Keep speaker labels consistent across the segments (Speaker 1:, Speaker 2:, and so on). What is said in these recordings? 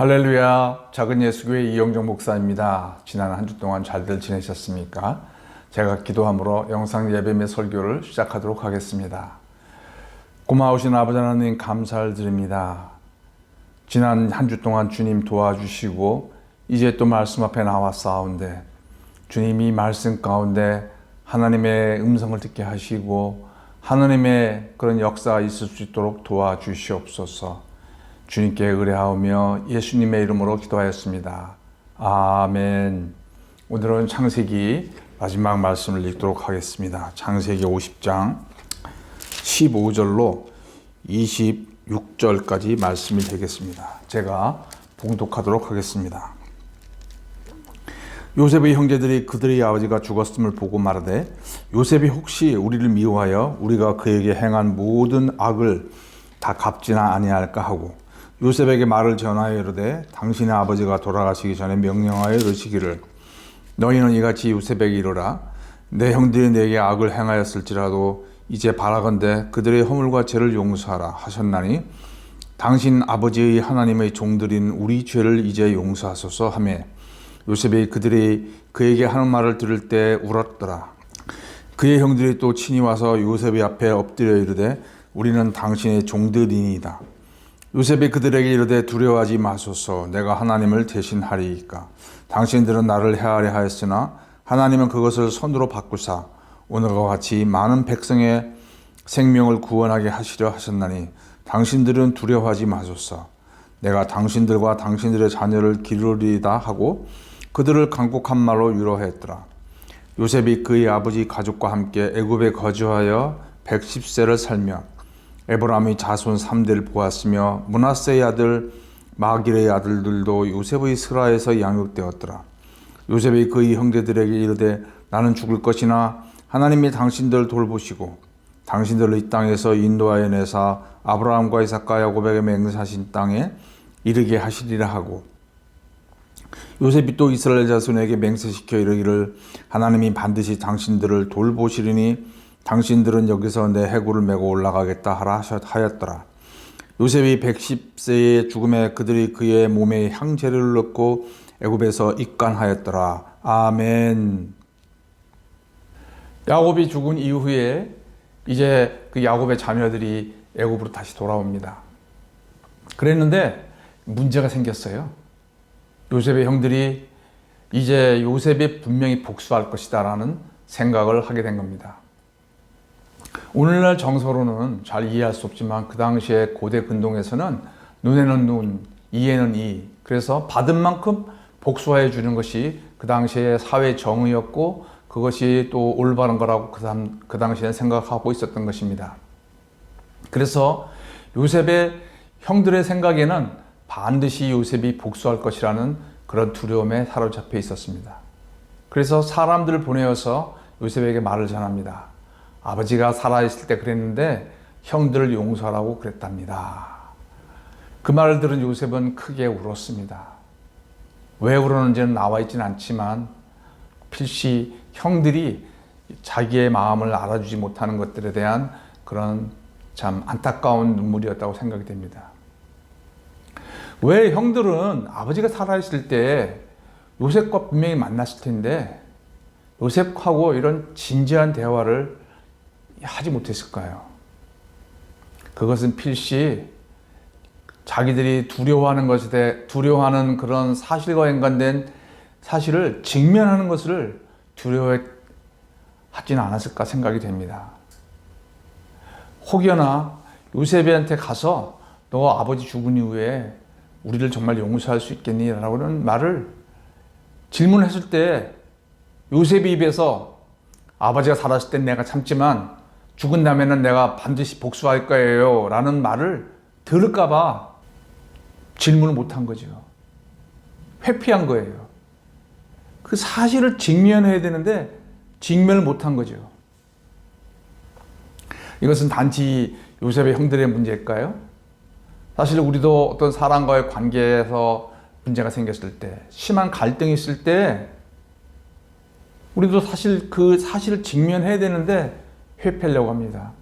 Speaker 1: 할렐루야, 작은 예수교회 이영정 목사입니다. 지난 한 주 동안 잘들 지내셨습니까? 제가 기도함으로 영상 예배 및 설교를 시작하도록 하겠습니다. 고마우신 아버지 하나님 감사를 드립니다. 지난 한 주 동안 주님 도와주시고 이제 또 말씀 앞에 나왔사온데 주님이 말씀 가운데 하나님의 음성을 듣게 하시고 하나님의 그런 역사가 있을 수 있도록 도와주시옵소서. 주님께 의뢰하오며 예수님의 이름으로 기도하였습니다. 아멘. 오늘은 창세기 마지막 말씀을 읽도록 하겠습니다. 창세기 50장 15절로 26절까지 말씀이 되겠습니다. 제가 봉독하도록 하겠습니다. 요셉의 형제들이 그들의 아버지가 죽었음을 보고 말하되 요셉이 혹시 우리를 미워하여 우리가 그에게 행한 모든 악을 다 갚지나 아니할까 하고 요셉에게 말을 전하여 이르되 당신의 아버지가 돌아가시기 전에 명령하여 이르시기를 너희는 이같이 요셉에게 이르라 내 형들이 내게 악을 행하였을지라도 이제 바라건대 그들의 허물과 죄를 용서하라 하셨나니 당신 아버지의 하나님의 종들인 우리 죄를 이제 용서하소서 하며 요셉이 그들이 그에게 하는 말을 들을 때 울었더라. 그의 형들이 또 친히 와서 요셉의 앞에 엎드려 이르되 우리는 당신의 종들이니이다. 요셉이 그들에게 이르되 두려워하지 마소서. 내가 하나님을 대신하리이까. 당신들은 나를 해하려 하였으나 하나님은 그것을 선으로 바꾸사 오늘과 같이 많은 백성의 생명을 구원하게 하시려 하셨나니 당신들은 두려워하지 마소서. 내가 당신들과 당신들의 자녀를 기르리이다 하고 그들을 간곡한 말로 위로하였더라. 요셉이 그의 아버지 가족과 함께 애굽에 거주하여 110세를 살며 에브라임의 자손 3대를 보았으며 므낫세의 아들 마길의 아들들도 요셉의 스라에서 양육되었더라. 요셉이 그의 형제들에게 이르되 나는 죽을 것이나 하나님이 당신들을 돌보시고 당신들을 이 땅에서 인도하여 내사 아브라함과 이삭과 야곱에게 맹세하신 땅에 이르게 하시리라 하고 요셉이 또 이스라엘 자손에게 맹세시켜 이르기를 하나님이 반드시 당신들을 돌보시리니 당신들은 여기서 내 해골을 메고 올라가겠다 하라 하였더라. 요셉이 110세의 죽음에 그들이 그의 몸에 향재를 넣고 애굽에서 입간하였더라. 아멘. 야곱이 죽은 이후에 이제 그 야곱의 자녀들이 애굽으로 다시 돌아옵니다. 그랬는데 문제가 생겼어요. 요셉의 형들이 이제 요셉이 분명히 복수할 것이다 라는 생각을 하게 된 겁니다. 오늘날 정서로는 잘 이해할 수 없지만 그 당시에 고대 근동에서는 눈에는 눈, 이에는 이, 그래서 받은 만큼 복수해 주는 것이 그 당시에 사회 정의였고 그것이 또 올바른 거라고 그 당시에 생각하고 있었던 것입니다. 그래서 요셉의 형들의 생각에는 반드시 요셉이 복수할 것이라는 그런 두려움에 사로잡혀 있었습니다. 그래서 사람들을 보내어서 요셉에게 말을 전합니다. 아버지가 살아있을 때 그랬는데 형들을 용서하라고 그랬답니다. 그 말을 들은 요셉은 크게 울었습니다. 왜 울었는지는 나와 있지는 않지만 필시 형들이 자기의 마음을 알아주지 못하는 것들에 대한 그런 참 안타까운 눈물이었다고 생각이 됩니다. 왜 형들은 아버지가 살아있을 때 요셉과 분명히 만났을 텐데 요셉하고 이런 진지한 대화를 하지 못했을까요? 그것은 필시 자기들이 두려워하는 그런 사실과 연관된 사실을 직면하는 것을 두려워하지는 않았을까 생각이 됩니다. 혹여나 요셉한테 가서 너 아버지 죽은 이후에 우리를 정말 용서할 수 있겠니? 라고는 말을 질문했을 때 요셉의 입에서 아버지가 살았을 땐 내가 참지만 죽은 다음에는 내가 반드시 복수할 거예요 라는 말을 들을까 봐 질문을 못한 거죠. 회피한 거예요. 그 사실을 직면해야 되는데 직면을 못한 거죠. 이것은 단지 요셉의 형들의 문제일까요? 사실 우리도 어떤 사람과의 관계에서 문제가 생겼을 때, 심한 갈등이 있을 때 우리도 사실 그 사실을 직면해야 되는데 회피하려고 합니다.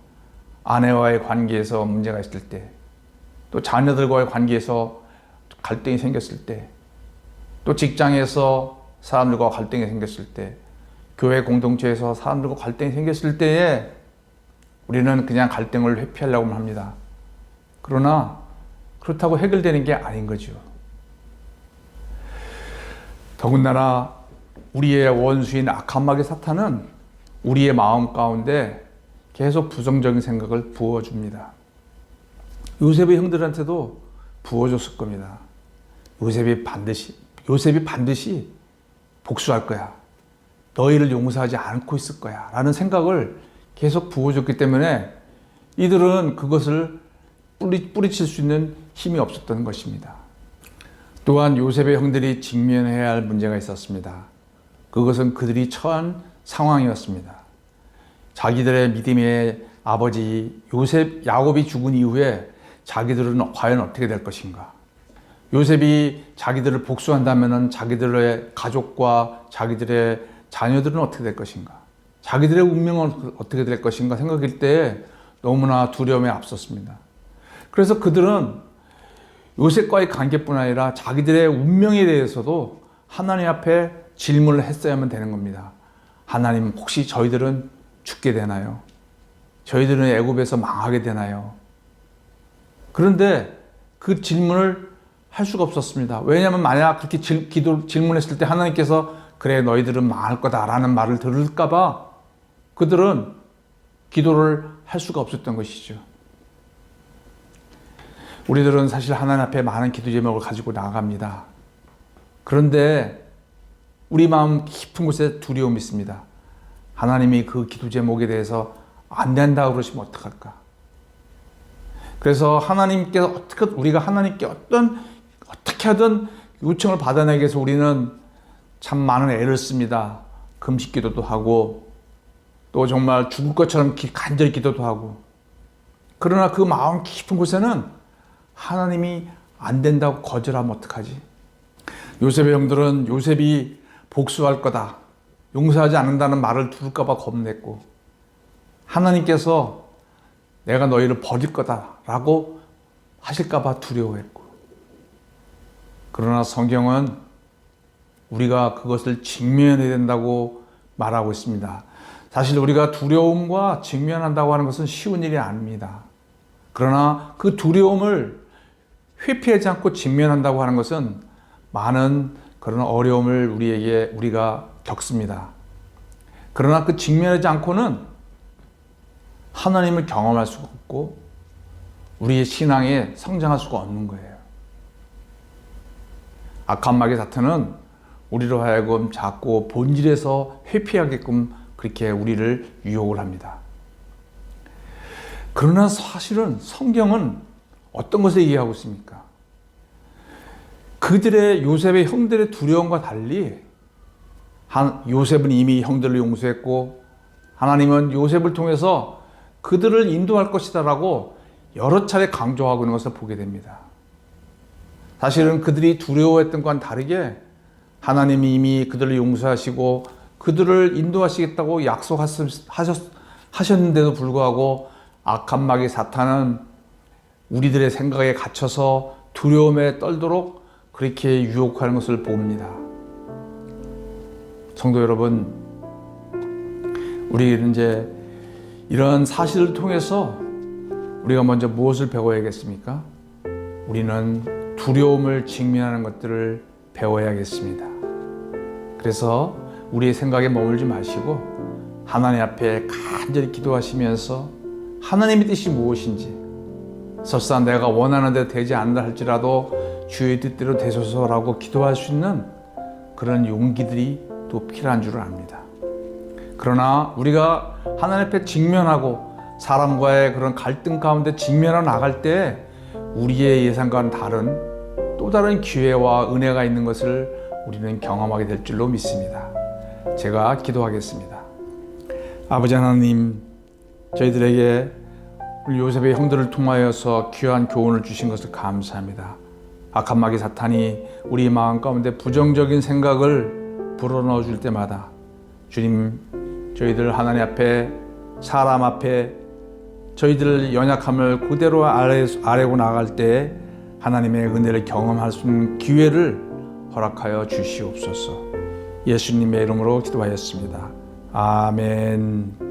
Speaker 1: 아내와의 관계에서 문제가 있을 때, 또 자녀들과의 관계에서 갈등이 생겼을 때, 또 직장에서 사람들과 갈등이 생겼을 때, 교회 공동체에서 사람들과 갈등이 생겼을 때에 우리는 그냥 갈등을 회피하려고 합니다. 그러나 그렇다고 해결되는 게 아닌 거죠. 더군다나 우리의 원수인 악한 마귀 사탄은 우리의 마음 가운데 계속 부정적인 생각을 부어줍니다. 요셉의 형들한테도 부어줬을 겁니다. 요셉이 반드시 복수할 거야. 너희를 용서하지 않고 있을 거야. 라는 생각을 계속 부어줬기 때문에 이들은 그것을 뿌리칠 수 있는 힘이 없었던 것입니다. 또한 요셉의 형들이 직면해야 할 문제가 있었습니다. 그것은 그들이 처한 상황이었습니다. 자기들의 믿음의 아버지 야곱이 죽은 이후에 자기들은 과연 어떻게 될 것인가? 요셉이 자기들을 복수한다면 자기들의 가족과 자기들의 자녀들은 어떻게 될 것인가? 자기들의 운명은 어떻게 될 것인가 생각할 때 너무나 두려움에 앞섰습니다. 그래서 그들은 요셉과의 관계뿐 아니라 자기들의 운명에 대해서도 하나님 앞에 질문을 했어야만 되는 겁니다. 하나님, 혹시 저희들은 죽게 되나요? 저희들은 애굽에서 망하게 되나요? 그런데 그 질문을 할 수가 없었습니다. 왜냐하면 만약 그렇게 질문했을 때 하나님께서 그래 너희들은 망할 거다라는 말을 들을까 봐 그들은 기도를 할 수가 없었던 것이죠. 우리들은 사실 하나님 앞에 많은 기도 제목을 가지고 나아갑니다. 그런데 우리 마음 깊은 곳에 두려움이 있습니다. 하나님이 그 기도 제목에 대해서 안 된다고 그러시면 어떡할까? 그래서 우리가 하나님께 어떻게 하든 요청을 받아내기 위해서 우리는 참 많은 애를 씁니다. 금식 기도도 하고 또 정말 죽을 것처럼 간절히 기도도 하고. 그러나 그 마음 깊은 곳에는 하나님이 안 된다고 거절하면 어떡하지? 요셉의 형들은 요셉이 복수할 거다, 용서하지 않는다는 말을 들을까 봐 겁냈고, 하나님께서 내가 너희를 버릴 거다라고 하실까 봐 두려워했고. 그러나 성경은 우리가 그것을 직면해야 된다고 말하고 있습니다. 사실 우리가 두려움과 직면한다고 하는 것은 쉬운 일이 아닙니다. 그러나 그 두려움을 회피하지 않고 직면한다고 하는 것은 많은 그런 어려움을 우리가 겪습니다. 그러나 그 직면하지 않고는 하나님을 경험할 수가 없고 우리의 신앙에 성장할 수가 없는 거예요. 악한 마귀 사탄은 우리로 하여금 자꾸 본질에서 회피하게끔 그렇게 우리를 유혹을 합니다. 그러나 사실은 성경은 어떤 것을 얘기하고 있습니까? 요셉의 형들의 두려움과 달리 요셉은 이미 형들을 용서했고 하나님은 요셉을 통해서 그들을 인도할 것이다라고 여러 차례 강조하고 있는 것을 보게 됩니다. 사실은 그들이 두려워했던 것과는 다르게 하나님이 이미 그들을 용서하시고 그들을 인도하시겠다고 약속하셨는데도 불구하고 악한 마귀 사탄은 우리들의 생각에 갇혀서 두려움에 떨도록 그렇게 유혹하는 것을 봅니다. 성도 여러분, 우리는 이제 이런 사실을 통해서 우리가 먼저 무엇을 배워야겠습니까? 우리는 두려움을 직면하는 것들을 배워야겠습니다. 그래서 우리의 생각에 머물지 마시고 하나님 앞에 간절히 기도하시면서 하나님의 뜻이 무엇인지, 설사 내가 원하는 대로 되지 않는다 할지라도 주의 뜻대로 되소서라고 기도할 수 있는 그런 용기들이 또 필요한 줄을 압니다. 그러나 우리가 하나님 앞에 직면하고 사람과의 그런 갈등 가운데 직면하고 나갈 때 우리의 예상과는 다른 또 다른 기회와 은혜가 있는 것을 우리는 경험하게 될 줄로 믿습니다. 제가 기도하겠습니다. 아버지 하나님, 저희들에게 요셉의 형들을 통하여서 귀한 교훈을 주신 것을 감사합니다. 악한 마귀 사탄이 우리 마음 가운데 부정적인 생각을 불어넣어 줄 때마다 주님, 저희들 하나님 앞에 사람 앞에 저희들 연약함을 그대로 아뢰고 나갈 때 하나님의 은혜를 경험할 수 있는 기회를 허락하여 주시옵소서. 예수님의 이름으로 기도하였습니다. 아멘.